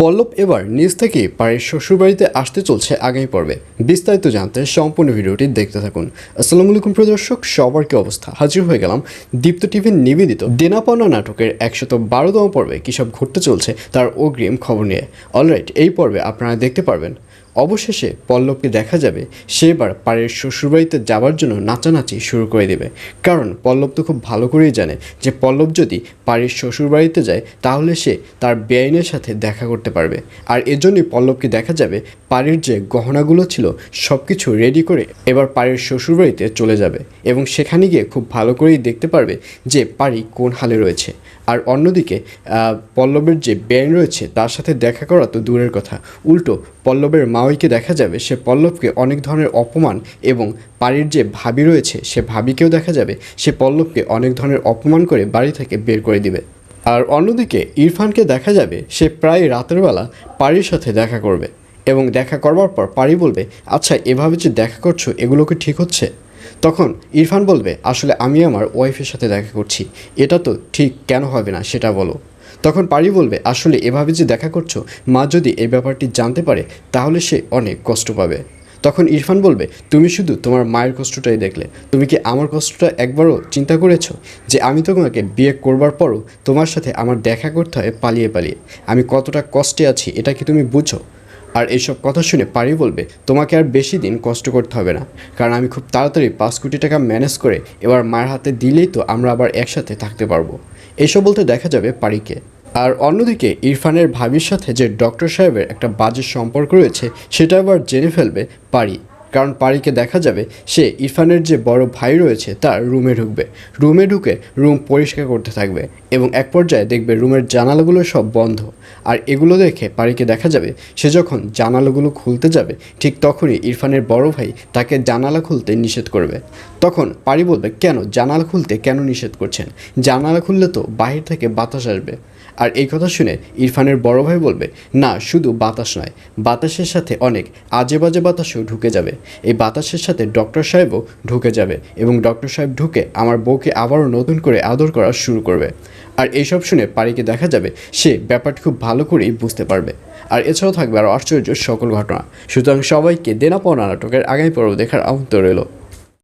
পল্লব এবার নিজ থেকেই পাড়ির শ্বশুরবাড়িতে আসতে চলছে আগামী পর্বে। বিস্তারিত জানতে সম্পূর্ণ ভিডিওটি দেখতে থাকুন। আসসালামু আলাইকুম প্রিয় দর্শক, সবার কি অবস্থা? হাজির হয়ে গেলাম দীপ্ত টিভির নিবেদিত দেনা পাওনা নাটকের 112তম পর্বে কী সব ঘটতে চলছে তার অগ্রিম খবর নিয়ে। অলরাইট, এই পর্বে আপনারা দেখতে পারবেন অবশেষে পল্লবকে দেখা যাবে সে এবার পাড়ের শ্বশুরবাড়িতে যাওয়ার জন্য নাচানাচি শুরু করে দেবে। কারণ পল্লব তো খুব ভালো করেই জানে যে পল্লব যদি পাড়ির শ্বশুরবাড়িতে যায় তাহলে সে তার বেআইনের সাথে দেখা করতে পারবে। আর এজন্যই পল্লবকে দেখা যাবে পাড়ির যে গহনাগুলো ছিল সব কিছু রেডি করে এবার পাড়ির শ্বশুরবাড়িতে চলে যাবে এবং সেখানে গিয়ে খুব ভালো করেই দেখতে পারবে যে পাড়ি কোন হালে রয়েছে। আর অন্যদিকে পল্লবের যে বেআইন রয়েছে তার সাথে দেখা করা তো দূরের কথা, উল্টো পল্লবের মাওইকে দেখা যাবে সে পল্লবকে অনেক ধরনের অপমান, এবং বাড়ির যে ভাবি রয়েছে সে ভাবিকেও দেখা যাবে সে পল্লবকে অনেক ধরনের অপমান করে বাড়ি থেকে বের করে দিবে। আর অন্যদিকে ইরফানকে দেখা যাবে সে প্রায় রাতের বেলা পাড়ির সাথে দেখা করবে এবং দেখা করবার পর পাড়ি বলবে, আচ্ছা এভাবে যে দেখা করছো এগুলো কি ঠিক হচ্ছে? তখন ইরফান বলবে, আসলে আমি আমার ওয়াইফের সাথে দেখা করছি, এটা তো ঠিক কেন হবে না সেটা বলো। তখন পাড়ি বলবে, আসলে এভাবে যে দেখা করছো মা যদি এই ব্যাপারটি জানতে পারে তাহলে সে অনেক কষ্ট পাবে। তখন ইরফান বলবে, তুমি শুধু তোমার মায়ের কষ্টটাই দেখলে, তুমি কি আমার কষ্টটা একবারও চিন্তা করেছো যে আমি তো তোমাকে বিয়ে করবার পরও তোমার সাথে আমার দেখা করতে হয় পালিয়ে পালিয়ে, আমি কতটা কষ্টে আছি এটা কি তুমি বুঝো? আর এইসব কথা শুনে পাড়ি বলবে, তোমাকে আর বেশি দিন কষ্ট করতে হবে না, কারণ আমি খুব তাড়াতাড়ি 5 কোটি টাকা ম্যানেজ করে এবার মায়ের হাতে দিলেই তো আমরা আবার একসাথে থাকতে পারবো। এইসব বলতে দেখা যাবে পাড়িকে। আর অন্যদিকে ইরফানের ভাবির সাথে যে ডক্টর সাহেবের একটা বাজে সম্পর্ক রয়েছে সেটা আবার জেনে ফেলবে পাড়ি। কারণ পাড়িকে দেখা যাবে সে ইরফানের যে বড় ভাই রয়েছে তার রুমে ঢুকবে, রুমে ঢুকে রুম পরিষ্কার করতে থাকবে এবং এক পর্যায়ে দেখবে রুমের জানালাগুলো সব বন্ধ। আর এগুলো দেখে পাড়িকে দেখা যাবে সে যখন জানালাগুলো খুলতে যাবে ঠিক তখনই ইরফানের বড় ভাই তাকে জানালা খুলতে নিষেধ করবে। তখন পাড়ি বলবে, কেন জানালা খুলতে কেন নিষেধ করছেন? জানালা খুললে তো বাহির থেকে বাতাস আসবে। আর এই কথা শুনে ইরফানের বড় ভাই বলবে, না শুধু বাতাস নয়, বাতাসের সাথে অনেক আজে বাজে বাতাসও ঢুকে যাবে, এই বাতাসের সাথে ডক্টর সাহেবও ঢুকে যাবে এবং ডক্টর সাহেব ঢুকে আমার বউকে আবারও নতুন করে আদর করা শুরু করবে। আর এইসব শুনে পাড়িকে দেখা যাবে সে ব্যাপারটি খুব ভালো করেই বুঝতে পারবে। আর এছাড়াও থাকবে আরও আশ্চর্য সকল ঘটনা। সুতরাং সবাইকে দেনা পাওনা নাটকের আগামী পর্ব দেখার আমন্ত্রণ রইল।